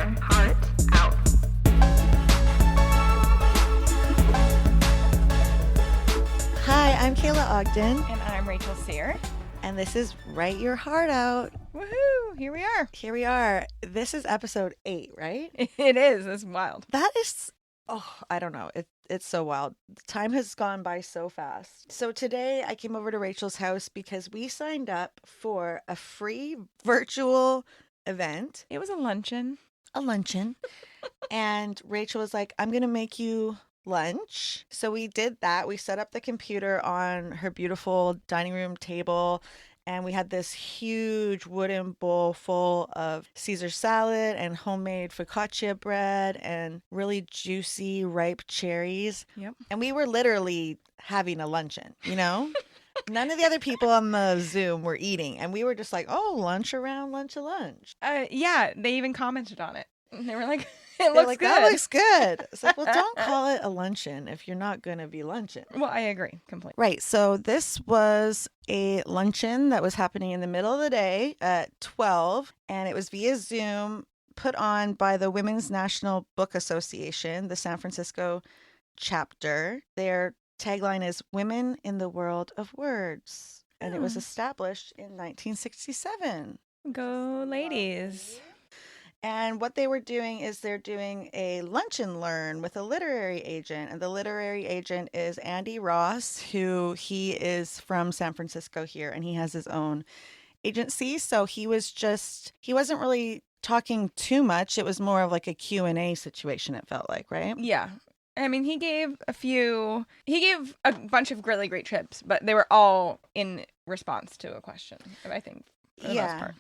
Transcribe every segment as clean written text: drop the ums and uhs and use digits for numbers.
heart out. Hi, I'm Kayla Ogden, And I'm Rachel Sear. and this is Write Your Heart Out. Woohoo! Here we are. Here we are. This is episode 8, right? It is. It's wild. That is, I don't know. It's so wild. Time has gone by so fast. So today I came over to Rachel's house because we signed up for a free virtual event, It was a luncheon. a luncheon. And Rachel was like, I'm going to make you lunch. So we did that. We set up the computer on her beautiful dining room table. And we had this huge wooden bowl full of Caesar salad and homemade focaccia bread and really juicy, ripe cherries. Yep. And we were literally having a luncheon, you know? None of the other people on the Zoom were eating. And we were just like, oh, lunch around, lunch a lunch. Yeah, they even commented on it. And they were like, They're it looks like, good. that looks good. It's like, well, don't call it a luncheon if you're not going to be luncheon. Well, I agree completely. Right. So this was a luncheon that was happening in the middle of the day at 12, and it was via Zoom, put on by the Women's National Book Association, the San Francisco chapter. Their tagline is Women in the World of Words, and it was established in 1967. Go ladies. And what they were doing is they're doing a lunch and learn with a literary agent. And the literary agent is Andy Ross, who he is from San Francisco here, and he has his own agency. So he wasn't really talking too much. It was more of like a Q&A situation, it felt like, right? Yeah. I mean, he gave a bunch of really great tips, but they were all in response to a question, I think, for the most part.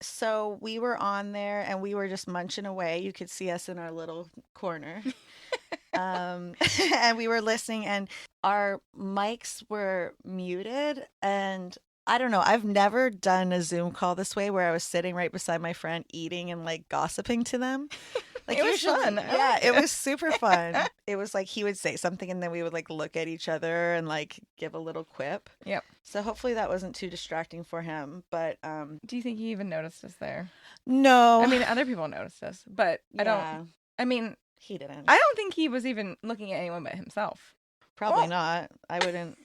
So we were on there and we were just munching away. You could see us in our little corner. And we were listening and our mics were muted. And I don't know, I've never done a Zoom call this way where I was sitting right beside my friend eating and like gossiping to them. Like It was fun. I Yeah, liked it it. was super fun. It was like he would say something and then we would like look at each other and like give a little quip. Yep. So hopefully that wasn't too distracting for him. But Do you think he even noticed us there? no. I mean, other people noticed us, but Yeah, I mean, he didn't. I don't think he was even looking at anyone but himself. Probably Oh. not. I wouldn't.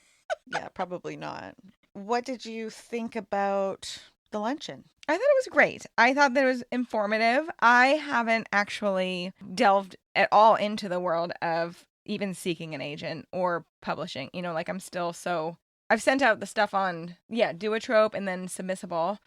Yeah, probably not. What did you think about the luncheon? I thought it was great. I thought that it was informative. I haven't actually delved at all into the world of even seeking an agent or publishing. You know, like I'm still so... I've sent out the stuff on, Duotrope and then Submissible,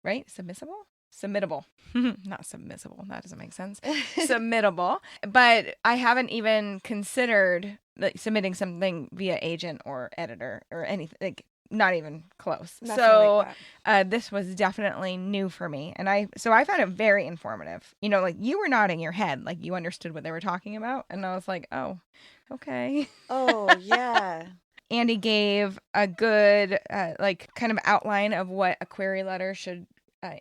right? Submittable. Not submissible. That doesn't make sense. Submittable. But I haven't even considered like, submitting something via agent or editor or anything. Like, not even close. Nothing So like that. this was definitely new for me. And I found it very informative. You know, like you were nodding your head, like you understood what they were talking about. And I was like, oh, okay. Oh, yeah. Andy gave a good, kind of outline of what a query letter should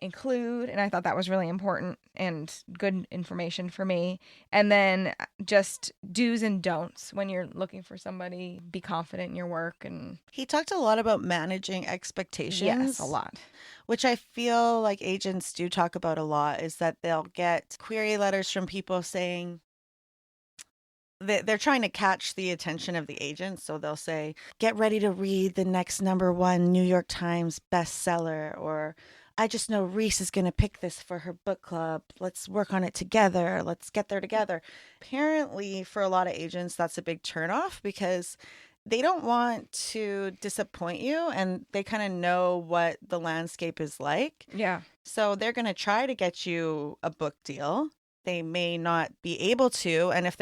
include. And I thought that was really important and good information for me. And then just do's and don'ts when you're looking for somebody, be confident in your work. And He talked a lot about managing expectations. yes, a lot. Which I feel like agents do talk about a lot, is that they'll get query letters from people saying they're trying to catch the attention of the agent. So they'll say, get ready to read the next #1 New York Times bestseller, or I just know Reese is going to pick this for her book club. Let's work on it together. Let's get there together. Apparently, for a lot of agents, that's a big turnoff because they don't want to disappoint you and they kind of know what the landscape is like. Yeah. So they're going to try to get you a book deal. They may not be able to. And if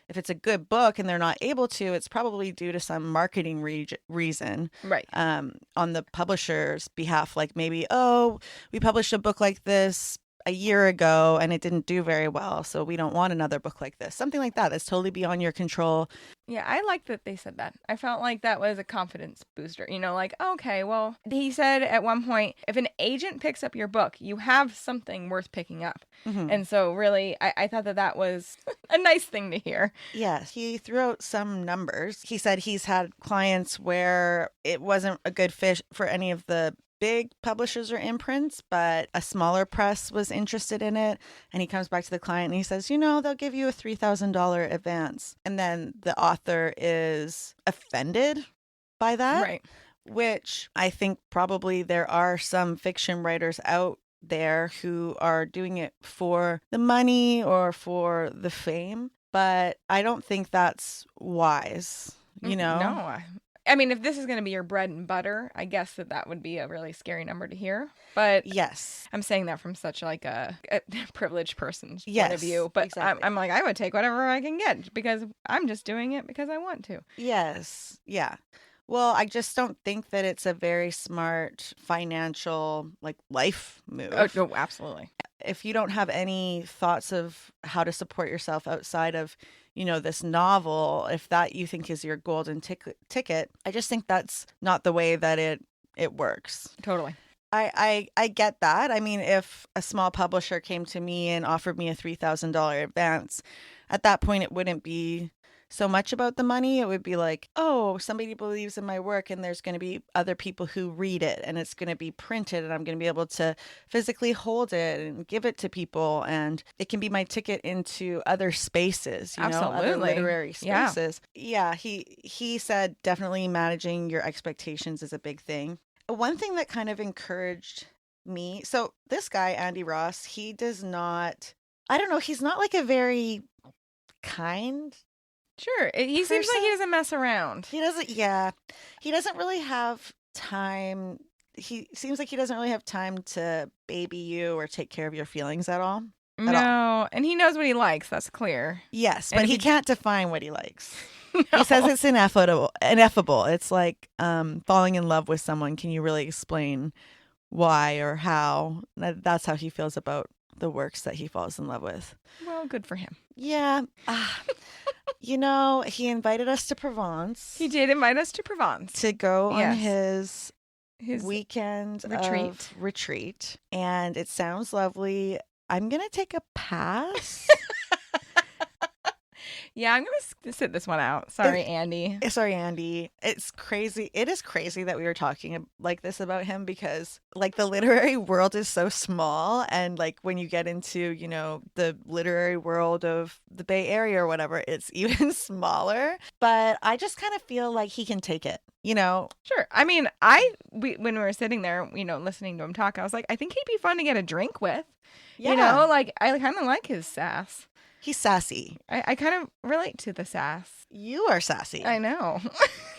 it's a good book and they're not able to, it's probably due to some marketing reason. Right. On the publisher's behalf, like maybe, oh, we published a book like this a year ago and it didn't do very well, so we don't want another book like this. Something like that. That's totally beyond your control. Yeah, I liked that they said that. I felt like that was a confidence booster. You know, like, okay, well, he said at one point, if an agent picks up your book, you have something worth picking up. Mhm. And so really, I thought that was a nice thing to hear. Yes, he threw out some numbers. He said he's had clients where it wasn't a good fit for any of the big publishers or imprints, but a smaller press was interested in it. And he comes back to the client and he says, they'll give you a $3,000 advance. And then the author is offended by that, Right. which I think probably there are some fiction writers out there who are doing it for the money or for the fame. But I don't think that's wise, No. I mean, if this is going to be your bread and butter, I guess that would be a really scary number to hear. But Yes. I'm saying that from such like a privileged person's point Yes, of view. But exactly. I'm like, I would take whatever I can get because I'm just doing it because I want to. Yes. Yeah. Well, I just don't think that it's a very smart financial, like, life move. Oh, no, absolutely. If you don't have any thoughts of how to support yourself outside of, this novel, if that you think is your golden ticket, I just think that's not the way that it works. Totally. I get that. I mean, if a small publisher came to me and offered me a $3,000 advance, at that point, it wouldn't be so much about the money. It would be like, oh, somebody believes in my work and there's going to be other people who read it and it's going to be printed and I'm going to be able to physically hold it and give it to people. And it can be my ticket into other spaces, other Absolutely. literary Yeah. spaces. Yeah, he said definitely managing your expectations is a big thing. One thing that kind of encouraged me, so this guy, Andy Ross, he does not, I don't know, he's not like a very kind Sure. He seems like person. he doesn't mess around. He doesn't really have time. He seems like he doesn't really have time to baby you or take care of your feelings at all. No, and he knows what he likes. That's clear. Yes, And but if he he- can't define what he likes. No. He says it's ineffable. It's like falling in love with someone. Can you really explain why or how? That's how he feels about the works that he falls in love with. Well, good for him. Yeah. He invited us to Provence. He did invite us to Provence. To go on Yes. his weekend retreat. retreat. And it sounds lovely. I'm going to take a pass. Yeah, I'm going to sit this one out. Sorry, Andy. Sorry, Andy. It's crazy. It is crazy that we were talking like this about him because like the literary world is so small. And like when you get into, the literary world of the Bay Area or whatever, it's even smaller. But I just kind of feel like he can take it, Sure. I mean, when we were sitting there, listening to him talk, I was like, I think he'd be fun to get a drink with. Yeah. Like I kind of like his sass. He's sassy. I kind of relate to the sass. You are sassy. I know.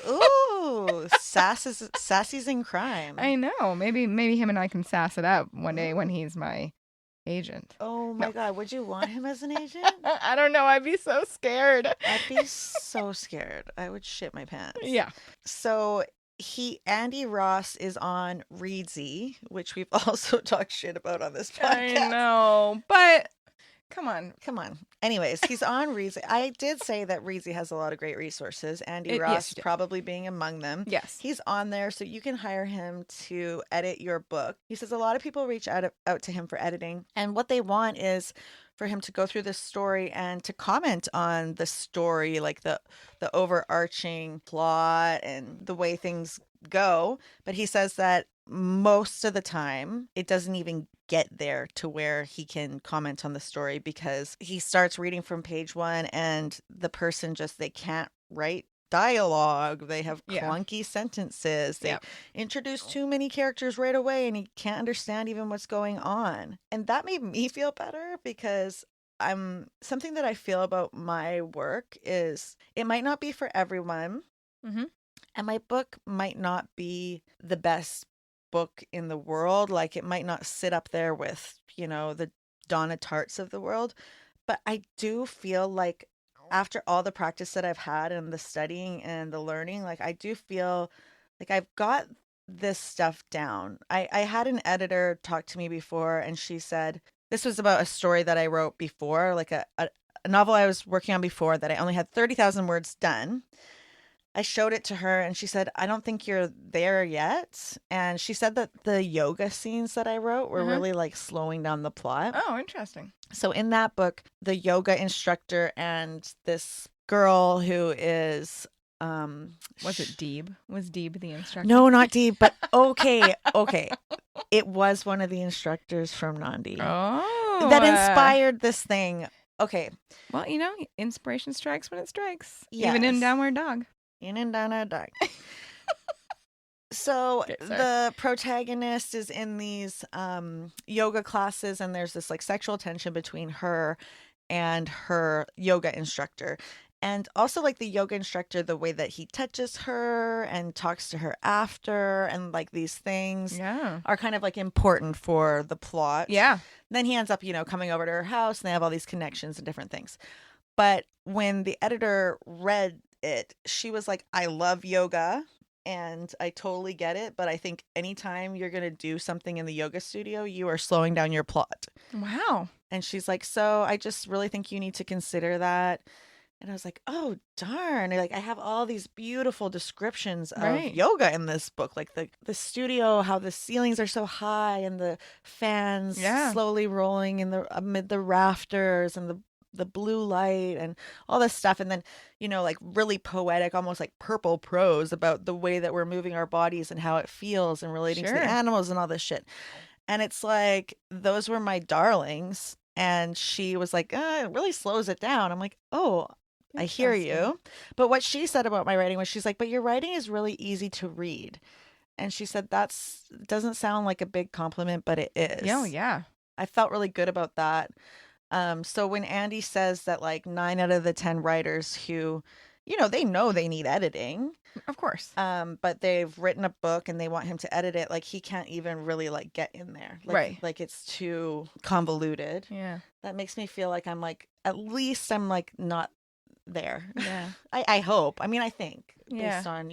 Ooh, sassy's in crime. I know. Maybe him and I can sass it up one day when he's my agent. Oh my God, would you want him as an agent? I don't know. I'd be so scared. I'd be so scared. I would shit my pants. Yeah. So Andy Ross is on Reedsy, which we've also talked shit about on this podcast. I know, but come on. Anyways, he's on Reedsy. I did say that Reedsy has a lot of great resources. Andy Ross probably being among them. Yes. He's on there, so you can hire him to edit your book. He says a lot of people reach out to him for editing, and what they want is for him to go through the story and to comment on the story, like the overarching plot and the way things go. But he says that most of the time it doesn't even get there to where he can comment on the story because he starts reading from page 1 and the person they can't write dialogue. They have clunky sentences. They introduce too many characters right away and he can't understand even what's going on. And that made me feel better because something that I feel about my work is it might not be for everyone. Mm-hmm. And my book might not be the best book in the world. Like it might not sit up there with, the Donna Tartts of the world. But I do feel like after all the practice that I've had and the studying and the learning, like I do feel like I've got this stuff down. I had an editor talk to me before and she said, this was about a story that I wrote before, like a novel I was working on before that I only had 30,000 words done. I showed it to her and she said, I don't think you're there yet. And she said that the yoga scenes that I wrote were really like slowing down the plot. Oh, interesting. So in that book, the yoga instructor and this girl who is Was it Deeb? Was Deeb the instructor? No, not Deeb, but okay, okay. It was one of the instructors from Nandi Oh. that inspired this thing. Okay. Well, inspiration strikes when it strikes. Yes. Even in Downward Dog. In and Downward Dog. So Okay, the protagonist is in these yoga classes, and there's this like sexual tension between her and her yoga instructor. And also like the yoga instructor, the way that he touches her and talks to her after, and like these things are kind of like important for the plot. Yeah. Then he ends up, coming over to her house, and they have all these connections and different things. But when the editor read it, she was like, I love yoga and I totally get it. But I think anytime you're going to do something in the yoga studio, you are slowing down your plot. Wow. And she's like, so I just really think you need to consider that. And I was like, oh, darn. Like, I have all these beautiful descriptions of yoga in this book. Like the studio, how the ceilings are so high and the fans slowly rolling amid the rafters and the blue light and all this stuff. And then, like really poetic, almost like purple prose about the way that we're moving our bodies and how it feels and relating to the animals and all this shit. And it's like, those were my darlings. And she was like, it really slows it down. I'm like, oh, I hear you. But what she said about my writing was, she's like, but your writing is really easy to read. And she said, doesn't sound like a big compliment, but it is. Oh, yeah. I felt really good about that. So when Andy says that like 9 out of the 10 writers who, they know they need editing. Of course. But they've written a book and they want him to edit it. Like he can't even really like get in there. Like it's too convoluted. Yeah. That makes me feel like I'm like, at least I'm like not there. Yeah. I hope. I mean, I think based on,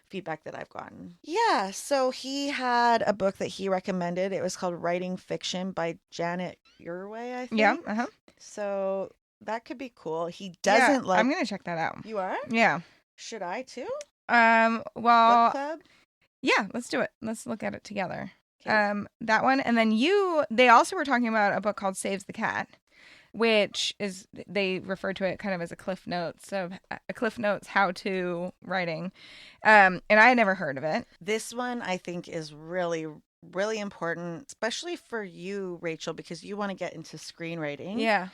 feedback that I've gotten. Yeah. So he had a book that he recommended. It was called Writing Fiction by Janet Urway, I think. Yeah. Uh-huh. So that could be cool. He doesn't like. I'm going to check that out. You are? Yeah. Should I too? Well. Book club? Yeah, let's do it. Let's look at it together. Okay. That one. And then they also were talking about a book called Saves the Cat, which is, they refer to it kind of as a Cliff Notes how-to writing. And I had never heard of it. This one I think is really, really important, especially for you, Rachel, because you want to get into screenwriting. Yeah.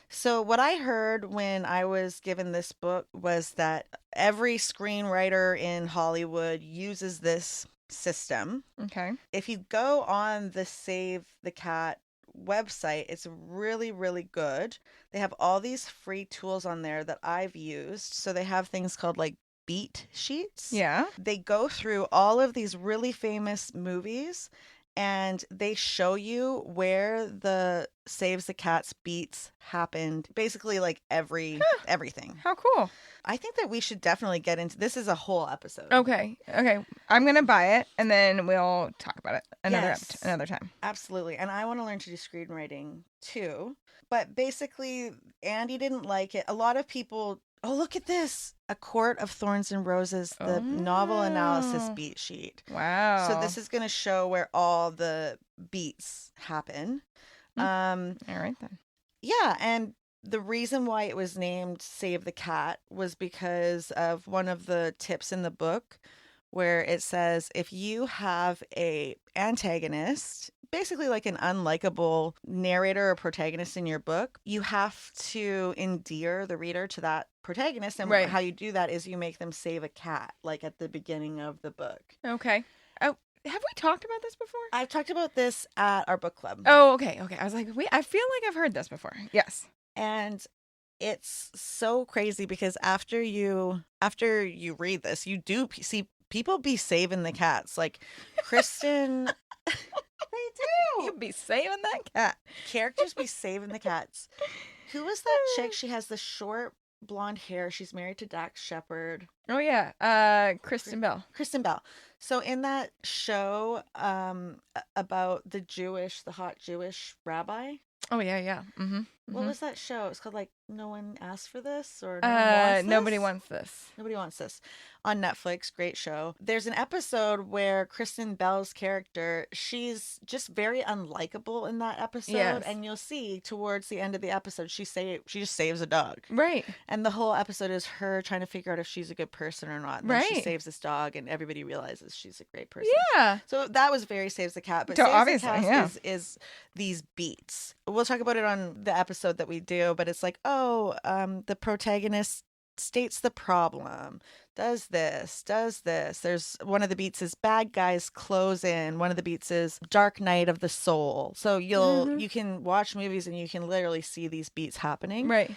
So what I heard when I was given this book was that every screenwriter in Hollywood uses this system. Okay. If you go on the Save the Cat website, it's really, really good. They have all these free tools on there that I've used. So they have things called like beat sheets. Yeah. They go through all of these really famous movies and they show you where the Saves the Cat's beats happened. Basically like everything. How cool. I think that we should definitely get into this. Is a whole episode. Okay. I'm going to buy it and then we'll talk about it another time. Absolutely. And I want to learn to do screenwriting too. But basically, Andy didn't like it. A lot of people, oh, look at this. A Court of Thorns and Roses, the novel analysis beat sheet. Wow. So this is going to show where all the beats happen. All right then. Yeah. And the reason why it was named Save the Cat was because of one of the tips in the book where it says if you have a antagonist, basically like an unlikable narrator or protagonist in your book, you have to endear the reader to that protagonist. And how you do that is you make them save a cat, like at the beginning of the book. Okay. Oh, have we talked about this before? I've talked about this at our book club. Oh, okay. I was like, wait, I feel like I've heard this before. Yes. And it's so crazy because after you read this, you do see people be saving the cats. Like Kristen, they do. You be saving that cat. Characters be saving the cats. Who was that chick? She has the short blonde hair. She's married to Dax Shepard. Oh yeah, Kristen Bell. Kristen Bell. So in that show about the hot Jewish rabbi. Oh yeah, yeah. Mm-hmm. What Mm-hmm. was that show? It's called like No One Asked for This or No One Wants Nobody This. wants this. Nobody Wants This on Netflix. Great show. There's an episode where Kristen Bell's character, she's just very unlikable in that episode. Yes. And you'll see towards the end of the episode, she just saves a dog. Right. And the whole episode is her trying to figure out if she's a good person or not. And then she Right. saves this dog, and everybody realizes she's a great person. Yeah. So that was very Saves the Cat. But So Saves the obviously, Cat yeah. is these beats. We'll talk about it on the episode that we do, but it's like, oh, the protagonist states the problem, does this, does this. There's one of the beats is bad guys close in. One of the beats is dark night of the soul. So you can watch movies and you can literally see these beats happening. Right.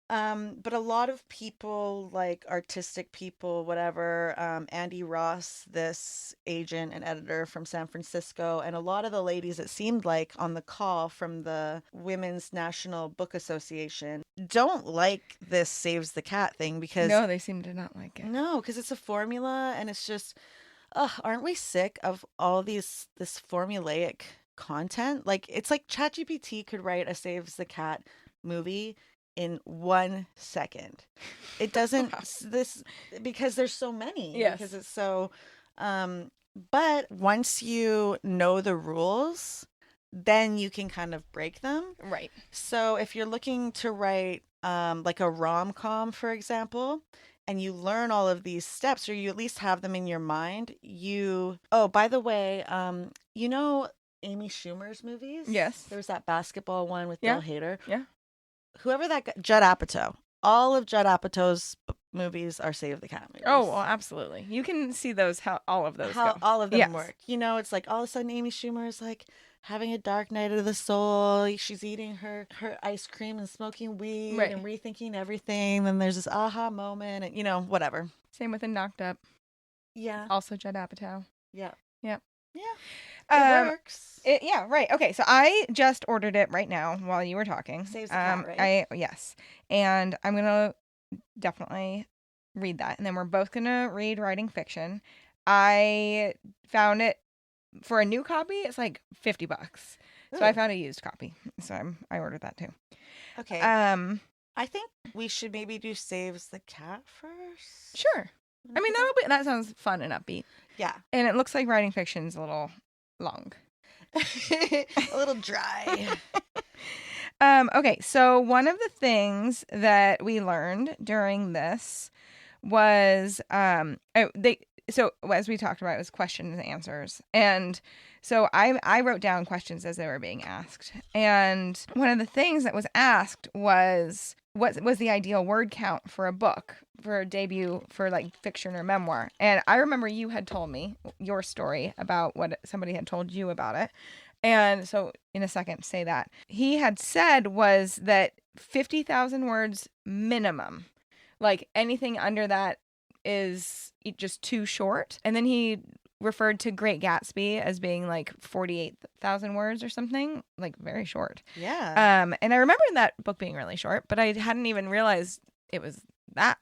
But a lot of people, like artistic people, whatever, Andy Ross, this agent and editor from San Francisco, and a lot of the ladies, it seemed like on the call from the Women's National Book Association, don't like this Saves the Cat thing because No, they seem to not like it. no, because it's a formula and it's just, aren't we sick of all this formulaic content? Like it's like ChatGPT could write a Saves the Cat movie in 1 second. It doesn't Wow. this because there's so many. Yes. Because it's so but once you know the rules, then you can kind of break them. Right. So if you're looking to write like a rom-com, for example, and you learn all of these steps or you at least have them in your mind, oh, by the way, you know Amy Schumer's movies? Yes. There was that basketball one with Yeah. Bill Hader. Yeah. Whoever that guy, Judd Apatow. All of Judd Apatow's movies are Save the Cat movies. Oh, well, absolutely. You can see those how all of those How go. all of them Yes. work. You know, it's like all of a sudden Amy Schumer is like having a dark night of the soul. She's eating her ice cream and smoking weed Right. and rethinking everything. Then there's this aha moment and, you know, whatever. Same with the Knocked Up. Yeah. Also Judd Apatow. Yeah. Yep. Yeah. It works. Yeah, right. Okay, so I just ordered it right now while you were talking. Saves the Cat, right? Yes. And I'm gonna definitely read that. And then we're both gonna read writing fiction. I found it for a new copy, it's like $50. So I Ooh. found a used copy. So I ordered that too. Okay. I think we should maybe do Saves the Cat first. Sure. I mean that sounds fun and upbeat. Yeah. And it looks like writing fiction's a little long. A little dry. Okay, so one of the things that we learned during this was so as we talked about, it was questions and answers. And so I wrote down questions as they were being asked. And one of the things that was asked was what was the ideal word count for a book, for a debut, for like fiction or memoir. And I remember you had told me your story about what somebody had told you about it. And so in a second, say that. He had said was that 50,000 words minimum. Like anything under that is just too short. And then he referred to Great Gatsby as being like 48,000 words or something, like very short. Yeah. And I remember that book being really short, but I hadn't even realized it was that.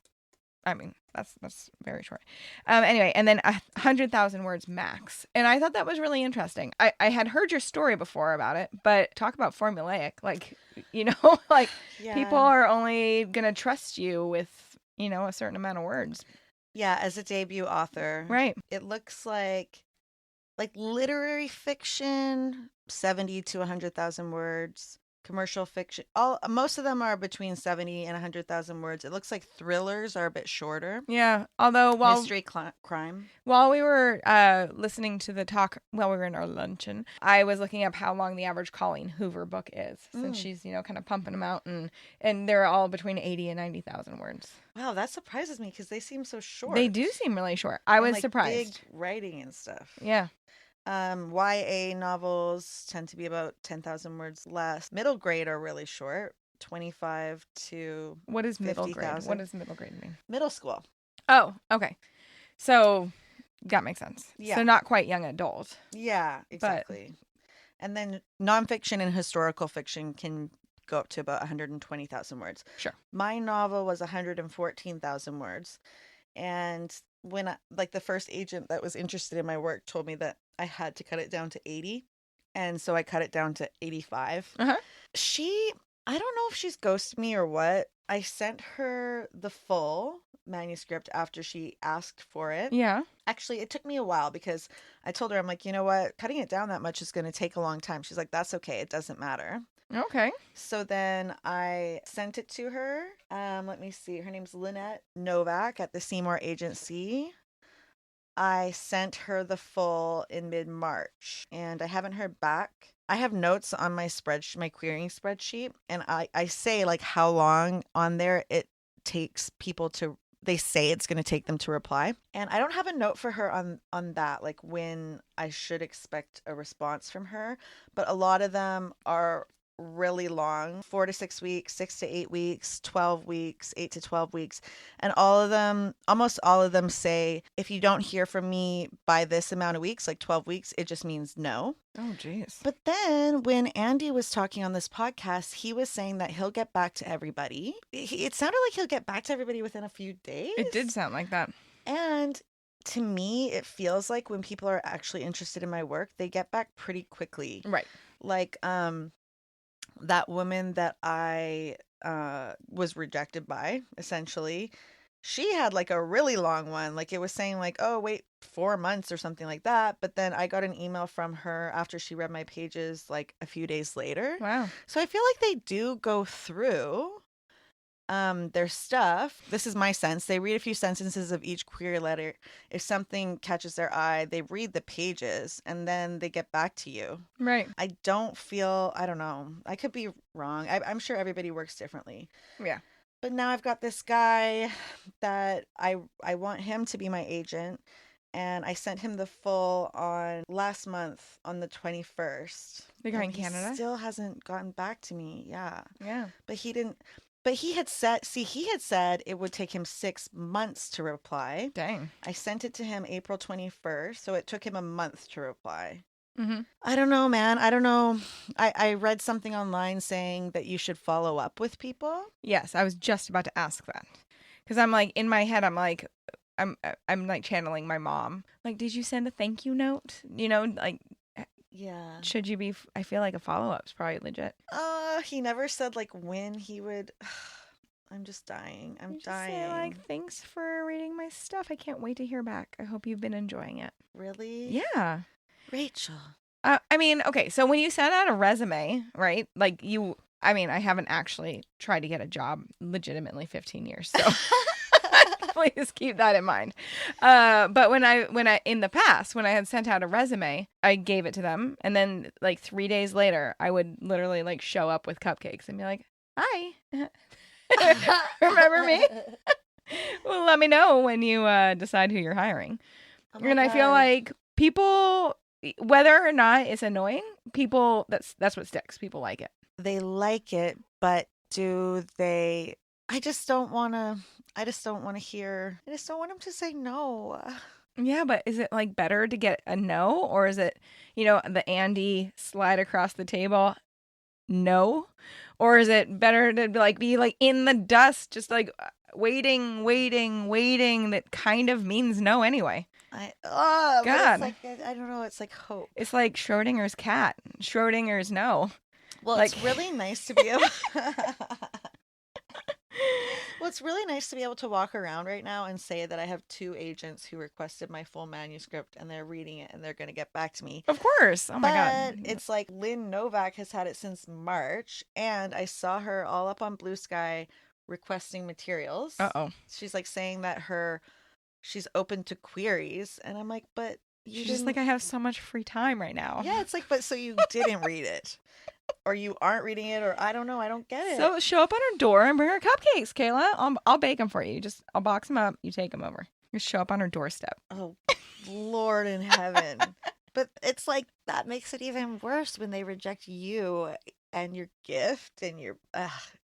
I mean, that's very short. Anyway, and then 100,000 words max. And I thought that was really interesting. I had heard your story before about it, but talk about formulaic. Like, you know, like Yeah. people are only going to trust you with, you know, a certain amount of words. Yeah, as a debut author. Right. It looks like literary fiction, 70 to 100,000 words. Commercial fiction, most of them are between 70 and 100,000 words. It looks like thrillers are a bit shorter. Yeah. Although Mystery crime. while we were listening to the talk, while we were in our luncheon, I was looking up how long the average Colleen Hoover book is, since she's, you know, kind of pumping them out, and they're all between 80 and 90,000 words. Wow, that surprises me because they seem so short. They do seem really short. I was like surprised. Big writing and stuff. Yeah. YA novels tend to be about 10,000 words less. Middle grade are really short, 25 to What is middle 50,000. grade? What does middle grade mean? Middle school. Oh, okay. So that makes sense. Yeah. So not quite young adult. Yeah, exactly. And then nonfiction and historical fiction can go up to about 120,000 words. Sure. My novel was 114,000 words. And when the first agent that was interested in my work told me that I had to cut it down to 80, And so I cut it down to 85. Uh-huh. I don't know if she's ghosted me or what. I sent her the full manuscript after she asked for it. Yeah. Actually, it took me a while because I told her, I'm like, you know what? Cutting it down that much is going to take a long time. She's like, that's okay. It doesn't matter. Okay. So then I sent it to her. Let me see. Her name's Lynette Novak at the Seymour Agency. I sent her the full in mid-March and I haven't heard back. I have notes on my spreadsheet, my querying spreadsheet, and I say like how long on there it takes people to, they say it's going to take them to reply. And I don't have a note for her on that, like when I should expect a response from her, but a lot of them are really long, 4 to 6 weeks, 6 to 8 weeks, 12 weeks, 8 to 12 weeks. And almost all of them say, if you don't hear from me by this amount of weeks, like 12 weeks, it just means no. Oh, geez. But then when Andy was talking on this podcast, he was saying that he'll get back to everybody. It sounded like he'll get back to everybody within a few days. It did sound like that. And to me, it feels like when people are actually interested in my work, they get back pretty quickly. Right. Like, that woman that I was rejected by, essentially, she had like a really long one. Like it was saying like, oh, wait, 4 months or something like that. But then I got an email from her after she read my pages like a few days later. Wow. So I feel like they do go through their stuff. This is my sense. They read a few sentences of each query letter. If something catches their eye, they read the pages and then they get back to you. Right. I don't know. I could be wrong. I'm sure everybody works differently. Yeah. But now I've got this guy that I want him to be my agent. And I sent him the full on last month on the 21st. The guy in He Canada? still hasn't gotten back to me. Yeah. Yeah. But he had said it would take him 6 months to reply. Dang. I sent it to him April 21st, so it took him a month to reply. Mm-hmm. I don't know, man. I don't know. I read something online saying that you should follow up with people. Yes, I was just about to ask that. Because I'm like, in my head, I'm like channeling my mom. Like, did you send a thank you note? You know, like, Yeah. should you be, I feel like a follow-up's probably legit. He never said like when he would. I'm just dying. I'm You just dying. say, like, thanks for reading my stuff. I can't wait to hear back. I hope you've been enjoying it. Really? Yeah. Rachel. I mean, okay, so when you send out a resume, right? Like I haven't actually tried to get a job legitimately 15 years, so please keep that in mind. But when I in the past, when I had sent out a resume, I gave it to them, and then like 3 days later, I would literally like show up with cupcakes and be like, "Hi, remember me? Well, let me know when you decide who you're hiring." Oh my And I feel God. like people, whether or not it's annoying, people that's what sticks. People like it. They like it, but do they? I just don't want to. I just don't want to hear. I just don't want him to say no. Yeah, but is it like better to get a no, or is it, the Andy slide across the table no? Or is it better to be like in the dust, just like waiting, that kind of means no anyway? But God. it's like, I don't know. It's like hope. It's like Schrodinger's cat. Schrodinger's no. Well, like- it's really nice to be able. Well, it's really nice to be able to walk around right now and say that I have 2 agents who requested my full manuscript and they're reading it and they're going to get back to me. Of course. Oh my God. But it's like Lynn Novak has had it since March, and I saw her all up on Blue Sky requesting materials. Uh-oh. She's like saying that she's open to queries, and I'm like, but you She's just didn't. like, I have so much free time right now. Yeah, it's like, but so you didn't read it, or you aren't reading it, or I don't know, I don't get it. So show up on her door and bring her cupcakes, Kayla. I'll bake them for you. I'll box them up. You take them over. Just show up on her doorstep. Oh, Lord in heaven. But it's like that makes it even worse when they reject you and your gift and your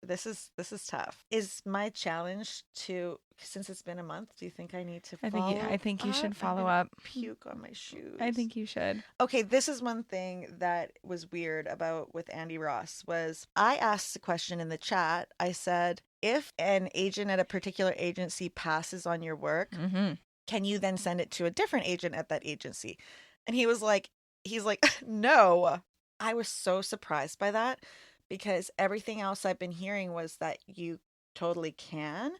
this is tough. Is my challenge to, since it's been a month, do you think I need to follow I think you should up? follow I'm gonna up. Puke on my shoes. I think you should. Okay, this is one thing that was weird about with Andy Ross was I asked a question in the chat. I said, if an agent at a particular agency passes on your work, Mm-hmm. can you then send it to a different agent at that agency? And he's like, no, I was so surprised by that because everything else I've been hearing was that you totally can.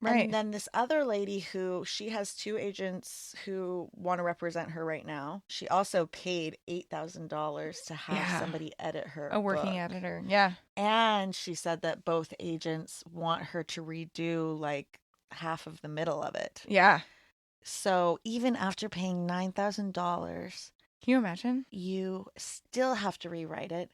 And Right. then this other lady who she has two agents who want to represent her right now. She also paid $8,000 to have Yeah. somebody edit her A working book. editor. Yeah. And she said that both agents want her to redo like half of the middle of it. Yeah. So even after paying $9,000, Can you imagine? you still have to rewrite it.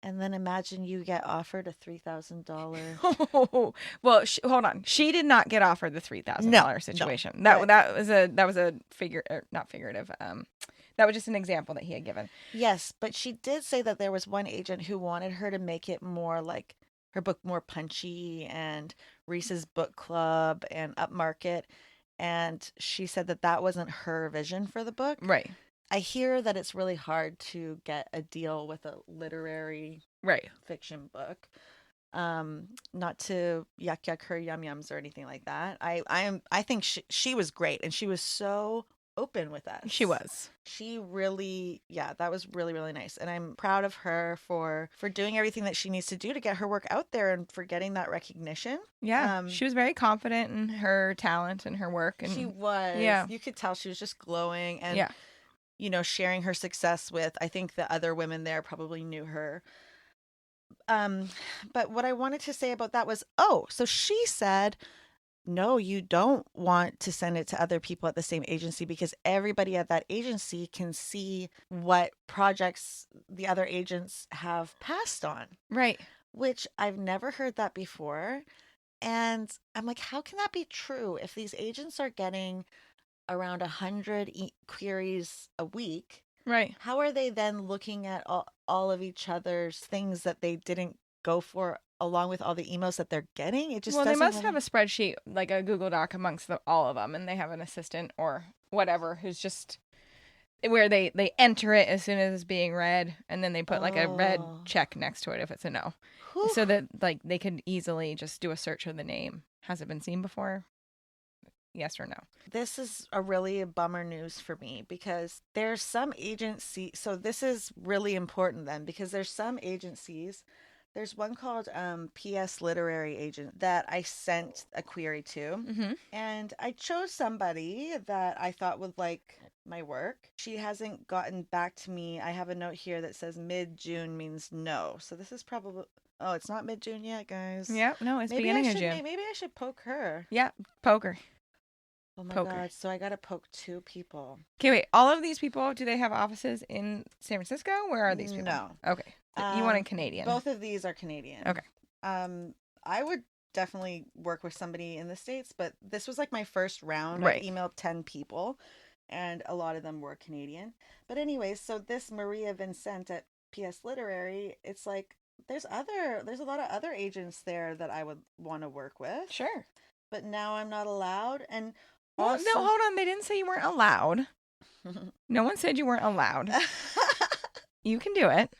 And then imagine you get offered a $3,000. Well, hold on. She did not get offered the No, $3,000 no. situation. But That was a figure, or not figurative. That was just an example that he had given. yes, but she did say that there was one agent who wanted her to make it more like her book more punchy and Reese's Book Club and upmarket. And she said that that wasn't her vision for the book. Right. I hear that it's really hard to get a deal with a literary Right. fiction book. Not to yuck her yum yums or anything like that. I think she was great and she was so open with us. She was. She really, yeah, that was really, really nice. And I'm proud of her for doing everything that she needs to do to get her work out there and for getting that recognition. Yeah. She was very confident in her talent and her work. And she was. Yeah. You could tell she was just glowing and yeah. Sharing her success with, I think the other women there probably knew her. But what I wanted to say about that was, so she said, no, you don't want to send it to other people at the same agency because everybody at that agency can see what projects the other agents have passed on. Right. Which I've never heard that before. And I'm like, how can that be true if these agents are getting around 100 queries a week? Right. How are they then looking at all of each other's things that they didn't go for along with all the emails that they're getting? It just They must really... have a spreadsheet, like a Google Doc amongst all of them, and they have an assistant or whatever who's just where they enter it as soon as it's being read, and then they put like a red check next to it if it's a no. Whew. So that like they could easily just do a search of the name. Has it been seen before? Yes or no? This is a really bummer news for me because there's some agency. So this is really important then because there's some agencies. There's one called PS Literary Agent that I sent a query to. Mm-hmm. And I chose somebody that I thought would like my work. She hasn't gotten back to me. I have a note here that says mid-June means no. So this is probably... Oh, it's not mid-June yet, guys. Yeah, no, it's beginning of June. Maybe I should poke her. Yeah, poker. Oh my God, so I gotta poke two people. Okay, wait. All of these people, do they have offices in San Francisco? Where are these people? No. Okay. You want a Canadian. Both of these are Canadian. Okay. I would definitely work with somebody in the States, but this was like my first round. Right. I emailed 10 people, and a lot of them were Canadian. But anyways, so this Maria Vincent at PS Literary, it's like, there's a lot of other agents there that I would want to work with. Sure. But now I'm not allowed. And well, no, hold on. They didn't say you weren't allowed. No one said you weren't allowed. You can do it.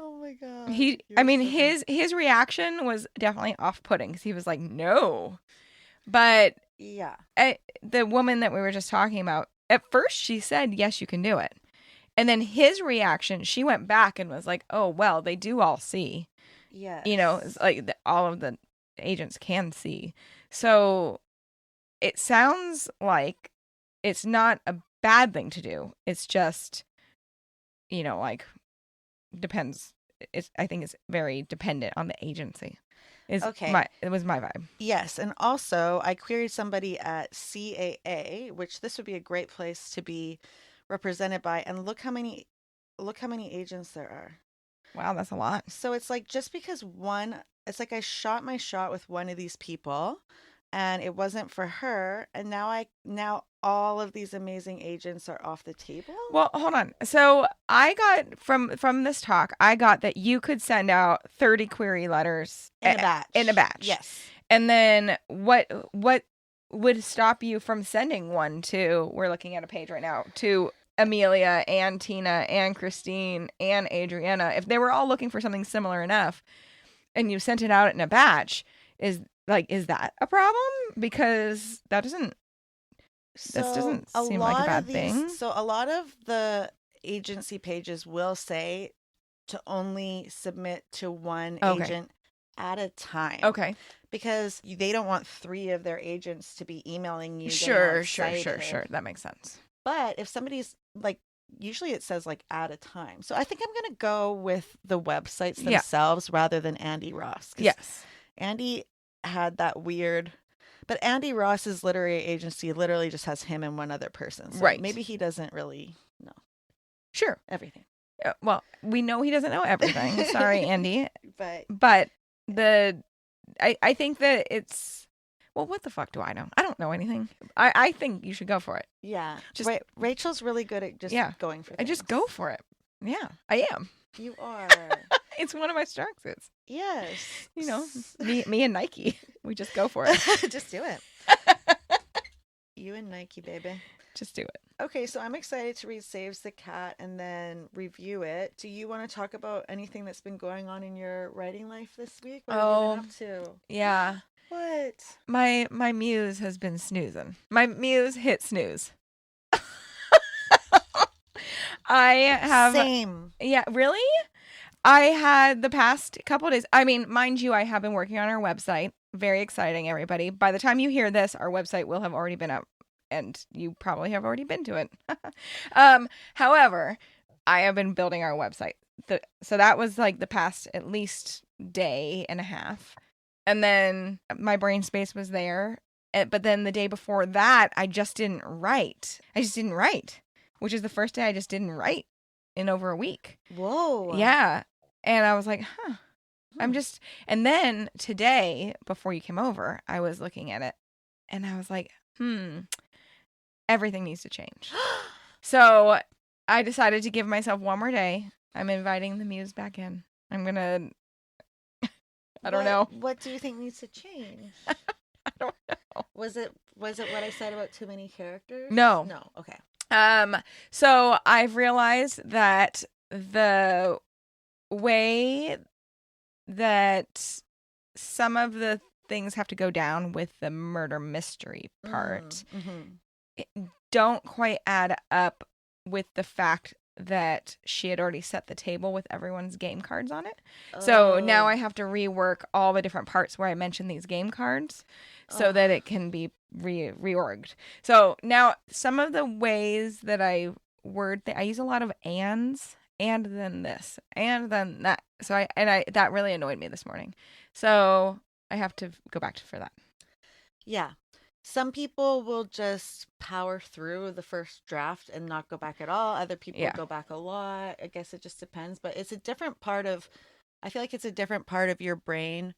Oh my God. His reaction was definitely off-putting because he was like, no. But yeah, the woman that we were just talking about, at first she said, yes, you can do it. And then his reaction, she went back and was like, oh, well, they do all see. Yeah. It's like all of the agents can see. So it sounds like it's not a bad thing to do. It's just, like depends. I think it's very dependent on the agency. Okay. It was my vibe. Yes. And also I queried somebody at CAA, which this would be a great place to be represented by, and look how many agents there are. Wow, that's a lot. So it's like just because it's like I shot my shot with one of these people and it wasn't for her, and now all of these amazing agents are off the table. Well, hold on. So I got from this talk, I got that you could send out 30 query letters in a batch. Yes. And then what would stop you from sending one to, we're looking at a page right now, to Amelia and Tina and Christine and Adriana? If they were all looking for something similar enough and you sent it out in a batch, is that a problem? Because that doesn't seem like a bad thing. So a lot of the agency pages will say to only submit to one Okay. agent at a time. Okay. Because they don't want 3 of their agents to be emailing you, getting all Sure. excited. That makes sense. But if somebody's like, usually it says like at a time. So I think I'm going to go with the websites Yeah. themselves rather than Andy Ross. 'Cause Yes. Andy had that weird, but Andy Ross's literary agency literally just has him and one other person. So Right. maybe he doesn't really know Sure. everything. Well, we know he doesn't know everything. Sorry, Andy. But But I think that it's, well, what the fuck do I know? I don't know anything. I think you should go for it. yeah, Just Rachel's really good at just going for I things. just go for it. Yeah, I am. You are. It's one of my strong suits. Yes. You know, me and Nike. We just go for it. Just do it. You and Nike, baby. Just do it. Okay, so I'm excited to read Saves the Cat and then review it. Do you want to talk about anything that's been going on in your writing life this week? What have you been up to? Yeah. What? My muse has been snoozing. My muse hit snooze. I have. Same. Yeah, really? I had the past couple of days. I mean, mind you, I have been working on our website. Very exciting, everybody. By the time you hear this, our website will have already been up, and you probably have already been to it. However, I have been building our website. So that was like the past at least day and a half. And then my brain space was there. But then the day before that, I just didn't write. Which is the first day I just didn't write in over a week. Whoa. Yeah. And I was like, and then today, before you came over, I was looking at it and I was like, everything needs to change. So I decided to give myself one more day. I'm inviting the muse back in. I'm going to, I don't know. What do you think needs to change? I don't know. Was it what I said about too many characters? No. No. Okay. So I've realized that the way that some of the things have to go down with the murder mystery part don't quite add up with the fact that she had already set the table with everyone's game cards on it. So now I have to rework all the different parts where I mention these game cards so that it can be reorged. So now some of the ways that I word I use a lot of ands, and then this, and then that. So I that really annoyed me this morning. So I have to go back for that. Yeah. Some people will just power through the first draft and not go back at all. Other people go back a lot. I guess it just depends, but it's a different part of, I feel like it's a different part of your brain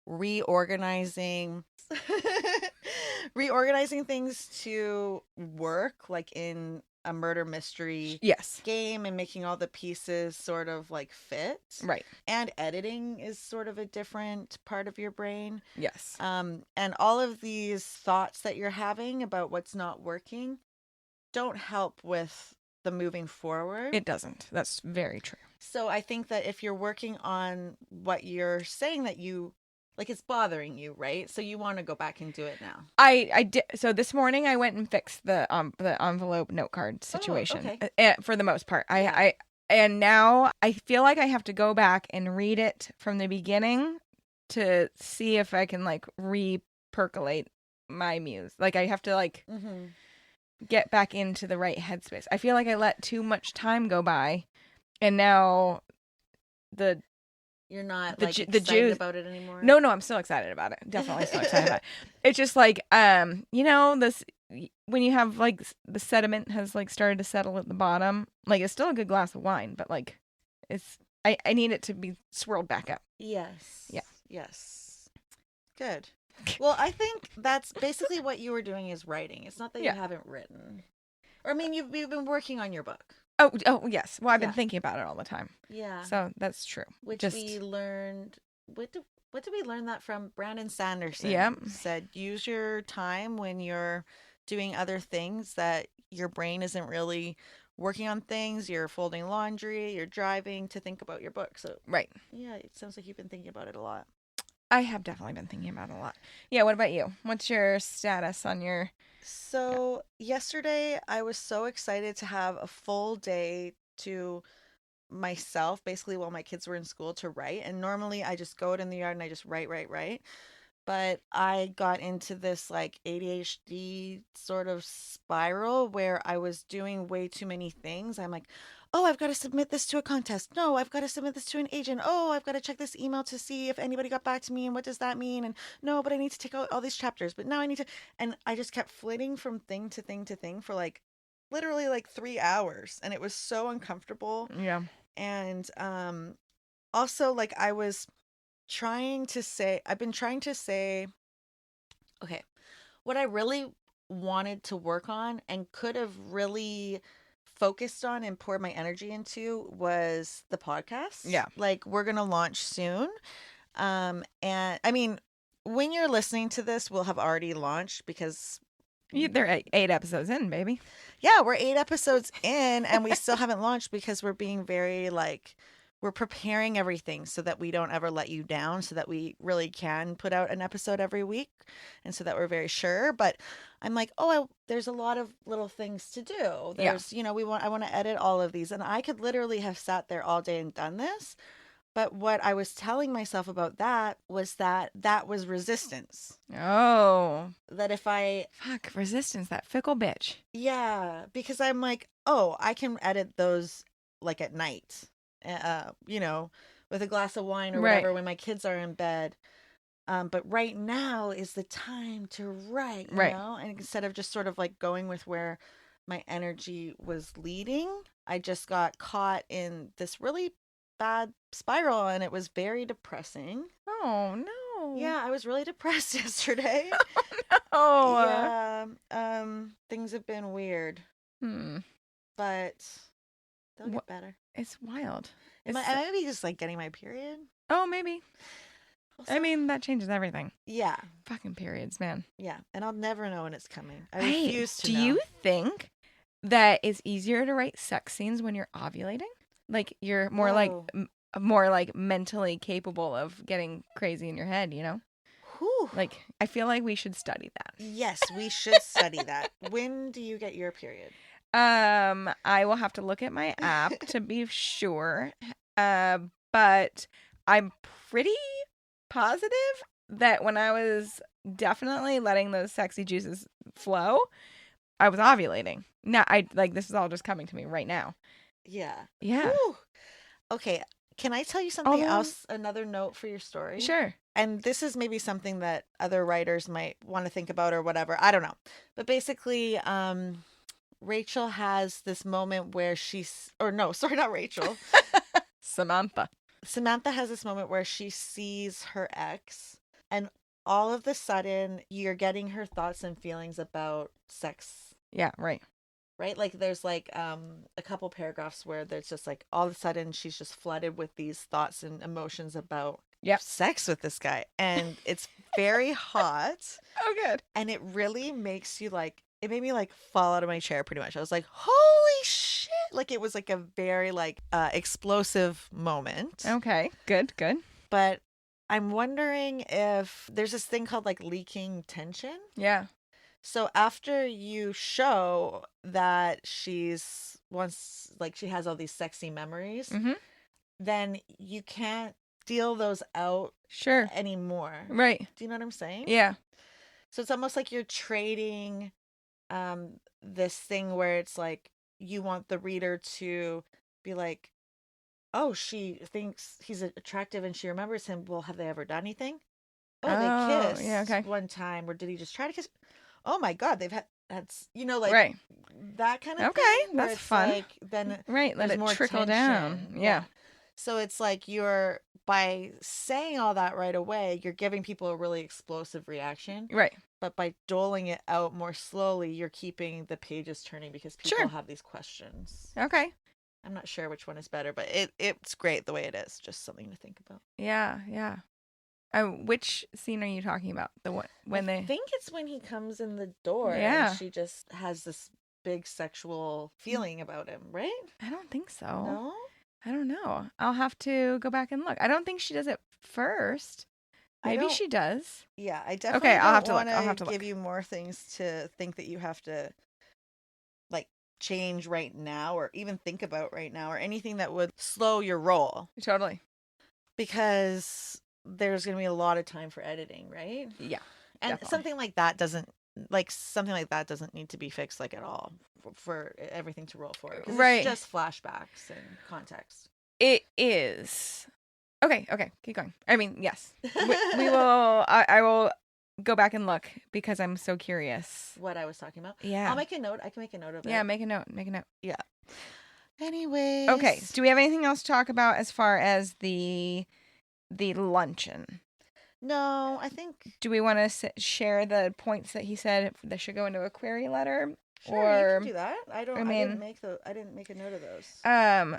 reorganizing things to work like in a murder mystery game and making all the pieces sort of like fit. Right. And editing is sort of a different part of your brain. Yes. And all of these thoughts that you're having about what's not working don't help with the moving forward. It doesn't. That's very true. So I think that if you're working on what you're saying that you like, it's bothering you, right? So you want to go back and do it now. I did. So this morning I went and fixed the envelope note card situation. For the most part. And now I feel like I have to go back and read it from the beginning to see if I can like re-percolate my muse. Like I have to like get back into the right headspace. I feel like I let too much time go by, and now you're not excited about it anymore? No, I'm still excited about it. Definitely still excited about it. It's just like, this, when you have like the sediment has like started to settle at the bottom, like it's still a good glass of wine, but like I need it to be swirled back up. Yes. Yeah. Yes. Good. Well, I think that's basically what you were doing is writing. It's not that you haven't written. Or I mean, you've been working on your book. Oh, yes. Well, I've been thinking about it all the time. Yeah. So that's true. Which we learned. What did we learn that from? Brandon Sanderson. Yeah. Said use your time when you're doing other things that your brain isn't really working on things. You're folding laundry. You're driving to think about your book. So right. Yeah, it sounds like you've been thinking about it a lot. I have definitely been thinking about it a lot. Yeah. What about you? What's your status on your? So yesterday I was so excited to have a full day to myself basically while my kids were in school to write. And normally I just go out in the yard and I just write. But I got into this like ADHD sort of spiral where I was doing way too many things. I'm like, oh, I've got to submit this to a contest. No, I've got to submit this to an agent. Oh, I've got to check this email to see if anybody got back to me and what does that mean? And no, but I need to take out all these chapters. But now I need to. And I just kept flitting from thing to thing to thing for like literally like 3 hours. And it was so uncomfortable. Yeah. And also, like, I've been trying to say, okay, what I really wanted to work on and could have really focused on and poured my energy into was the podcast. Yeah. Like, we're going to launch soon. And I mean, when you're listening to this, we'll have already launched because They're 8 episodes in, baby. yeah, we're 8 episodes in and we still haven't launched because we're being very like, we're preparing everything so that we don't ever let you down, so that we really can put out an episode every week and so that we're very sure. But I'm like, oh, there's a lot of little things to do. There's, I want to edit all of these. And I could literally have sat there all day and done this. But what I was telling myself about that was that was resistance. Oh. That if I, Fuck, resistance, that fickle bitch. yeah, because I'm like, oh, I can edit those like at night, with a glass of wine or Right. whatever when my kids are in bed. But right now is the time to write, Right. And instead of just sort of like going with where my energy was leading, I just got caught in this really bad spiral and it was very depressing. Oh, no. Yeah, I was really depressed yesterday. Oh. Yeah. Things have been weird, but they'll get better. It's wild. Am I maybe just like getting my period? Oh, maybe. Also, I mean, that changes everything. yeah. Fucking periods, man. Yeah. And I'll never know when it's coming. I Hey, refuse to do know. you think that it's easier to write sex scenes when you're ovulating? Like you're more like Whoa. more like mentally capable of getting crazy in your head, you know? Whew. Like I feel like we should study that. Yes, we should study that. When do you get your period? I will have to look at my app to be sure. But I'm pretty positive that when I was definitely letting those sexy juices flow, I was ovulating. Now this is all just coming to me right now. Yeah. Yeah. Whew. Okay. Can I tell you something else? Another note for your story? Sure. And this is maybe something that other writers might want to think about or whatever. I don't know. But basically, Rachel has this moment where not Rachel. Samantha has this moment where she sees her ex and all of the sudden you're getting her thoughts and feelings about sex. Yeah, right. Right? Like there's like a couple paragraphs where there's just like all of a sudden she's just flooded with these thoughts and emotions about sex with this guy. And it's very hot. Oh, good. And it really makes you like, it made me like fall out of my chair pretty much. I was like, holy shit. Like it was like a very like explosive moment. Okay, good. But I'm wondering if there's this thing called like leaking tension. Yeah. So after you show that she has all these sexy memories, then you can't deal those out anymore. Right. Do you know what I'm saying? Yeah. So it's almost like you're trading this thing where it's like you want the reader to be like, oh, she thinks he's attractive and she remembers him. Well, have they ever done anything? Oh, they kissed one time, or did he just try to kiss? Oh my God, they've had like that kind of thing. That's fun. Like, then let it more trickle tension. down. Yeah. So it's like by saying all that right away, you're giving people a really explosive reaction. Right. But by doling it out more slowly, you're keeping the pages turning because people have these questions. Okay. I'm not sure which one is better, but it's great the way it is. Just something to think about. Yeah. Which scene are you talking about? The one when I think it's when he comes in the door and she just has this big sexual feeling about him, right? I don't think so. No? I don't know. I'll have to go back and look. I don't think she does it first. Maybe she does. Yeah, I definitely I'll have to look. give you more things to think that you have to like change right now or even think about right now or anything that would slow your roll Totally. because there's going to be a lot of time for editing, right? Yeah. And Definitely. something like that doesn't need to be fixed like at all for everything to roll forward because Right. it's just flashbacks and context. It is. Okay, keep going. I mean, yes. We will, I will go back and look because I'm so curious. What I was talking about. Yeah. I'll make a note. I can make a note of it. Yeah, make a note. Yeah. Anyways. Okay, do we have anything else to talk about as far as the luncheon? No, I think. Do we want to share the points that he said that should go into a query letter? Sure, or you can do that. I didn't make a note of those.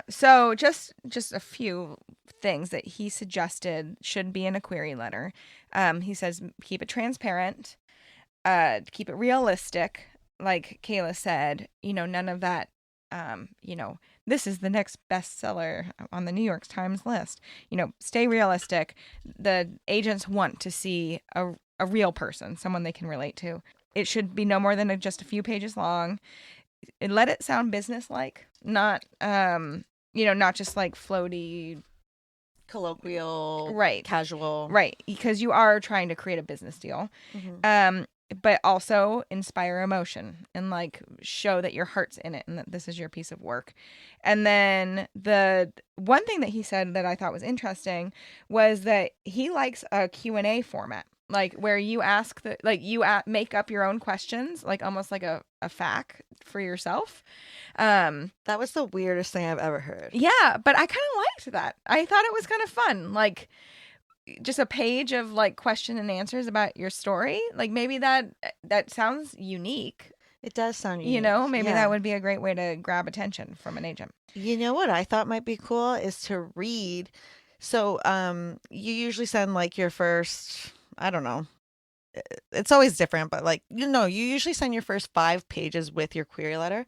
So just a few things that he suggested should be in a query letter. He says keep it transparent, keep it realistic, like Kayla said. None of that. This is the next bestseller on the New York Times list. Stay realistic. The agents want to see a real person, someone they can relate to. It should be no more than just a few pages long. Let it sound business-like, not not just like floaty, colloquial, right? Casual, right? Because you are trying to create a business deal, but also inspire emotion and like show that your heart's in it and that this is your piece of work. And then the one thing that he said that I thought was interesting was that he likes a Q&A format. Like where you ask make up your own questions, like almost like a FAQ for yourself. That was the weirdest thing I've ever heard. Yeah, but I kind of liked that. I thought it was kind of fun. Like just a page of like question and answers about your story. Like maybe that sounds unique. It does sound unique. Maybe that would be a great way to grab attention from an agent. You know what I thought might be cool is to read. So you usually send like your first, I don't know. It's always different, but like, you usually send your first 5 pages with your query letter.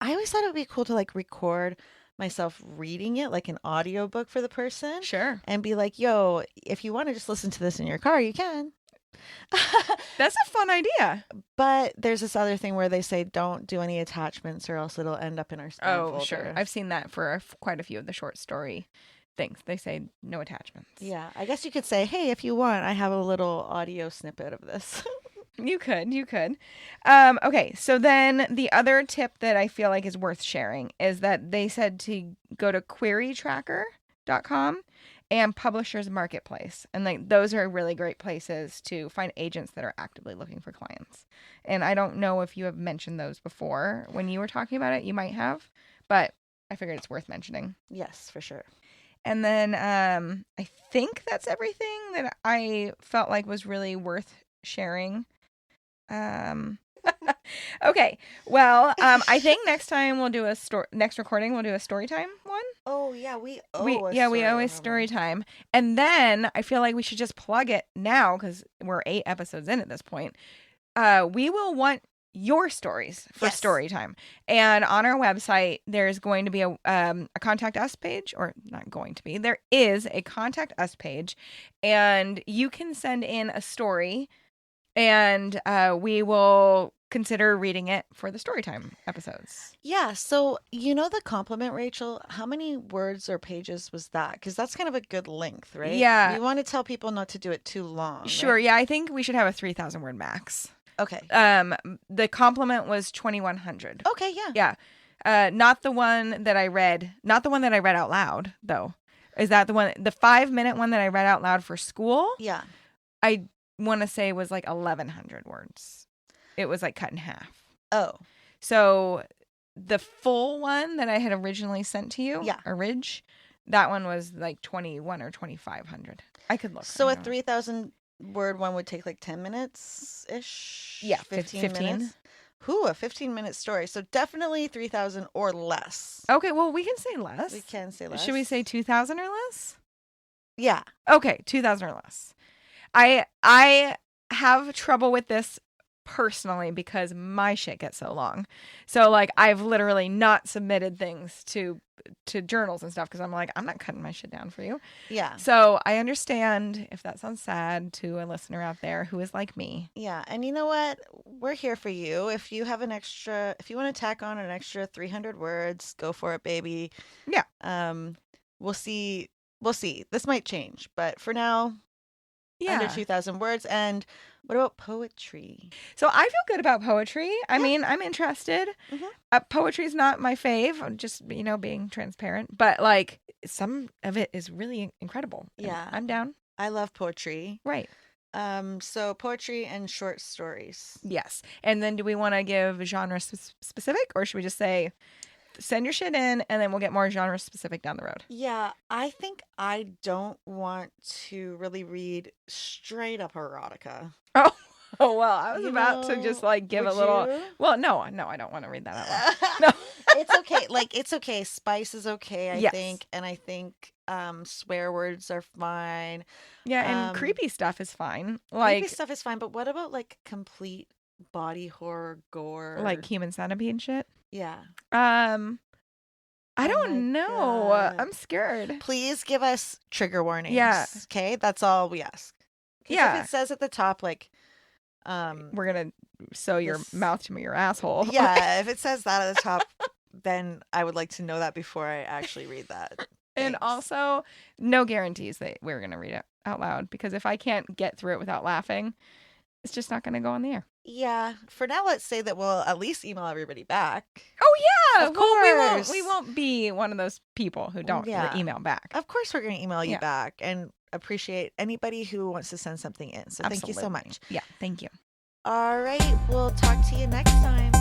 I always thought it would be cool to like record myself reading it like an audiobook for the person. Sure. And be like, yo, if you want to just listen to this in your car, you can. That's a fun idea. But there's this other thing where they say don't do any attachments or else it'll end up in our spam folder. Oh, sure. I've seen that for quite a few of the short story things. They say no attachments. Yeah. I guess you could say, hey, if you want, I have a little audio snippet of this. You could. Okay, so then the other tip that I feel like is worth sharing is that they said to go to querytracker.com and Publishers Marketplace. And like those are really great places to find agents that are actively looking for clients. And I don't know if you have mentioned those before when you were talking about it. You might have, but I figured it's worth mentioning. Yes, for sure. And then I think that's everything that I felt like was really worth sharing. Okay. Well, I think next time we'll do next recording we'll do a story time one. Oh yeah, we owe a story time. And then I feel like we should just plug it now because we're 8 episodes in at this point. We will want your stories for story time. And on our website there's going to be a contact us page, or not going to be. There is a contact us page, and you can send in a story and we will consider reading it for the storytime episodes. Yeah. So, the compliment, Rachel, how many words or pages was that? Because that's kind of a good length, right? Yeah. We want to tell people not to do it too long. Sure. Right? Yeah. I think we should have a 3,000 word max. Okay. The compliment was 2,100. Okay. Yeah. Yeah. Not the one that I read out loud, though. Is that the 5-minute one that I read out loud for school? Yeah. I want to say was like 1,100 words. It was like cut in half. Oh. So the full one that I had originally sent to you, that one was like 21 or 2,500. I could look. So a 3,000 word one would take like 10 minutes ish? Yeah, 15 minutes. A 15-minute story. So definitely 3,000 or less. Okay, well, we can say less. We can say less. Should we say 2,000 or less? Yeah. Okay, 2,000 or less. I have trouble with this personally because my shit gets so long. So like I've literally not submitted things to journals and stuff because I'm like, I'm not cutting my shit down for you. Yeah. So I understand if that sounds sad to a listener out there who is like me. Yeah. And you know what? we're here for you. If you have if you want to tack on an extra 300 words, go for it, baby. Yeah. We'll see. We'll see. This might change, but for now, under Yeah. 2,000 words. And what about poetry? So I feel good about poetry. I Yeah. mean, I'm interested. Mhm. Poetry's not my fave, just, being transparent. But, like, some of it is really incredible. and Yeah. I'm down. I love poetry. Right. So poetry and short stories. Yes. And then do we want to give genre specific, or should we just say send your shit in and then we'll get more genre specific down the road? Yeah, I think I don't want to really read straight up erotica. Oh, well, I was You about to just know, like give a would little. you? Well, no, I don't want to read that out loud. No. It's okay. Like, it's okay. Spice is okay, I Yes. think. And I think swear words are fine. Yeah, and Um, creepy stuff is fine. Creepy Like stuff is fine, but what about like complete body horror gore? human centipede shit. Yeah. I Oh don't my know. God. I'm scared. Please give us trigger warnings. Yeah. Okay, that's all we ask. 'Cause Yeah. if it says at the top, like, We're gonna sew your this- mouth to your asshole. yeah, if it says that at the top, then I would like to know that before I actually read that. And Thanks. also, no guarantees that we're gonna read it out loud, because if I can't get through it without laughing, it's just not gonna go on the air. Yeah, for now, let's say that we'll at least email everybody back. Oh yeah, Of well, course. we won't be one of those people who don't Yeah. email back. Of course, we're going to email you Yeah. back and appreciate anybody who wants to send something in. So thank you so Absolutely. much. Yeah, thank you. All right, we'll talk to you next time.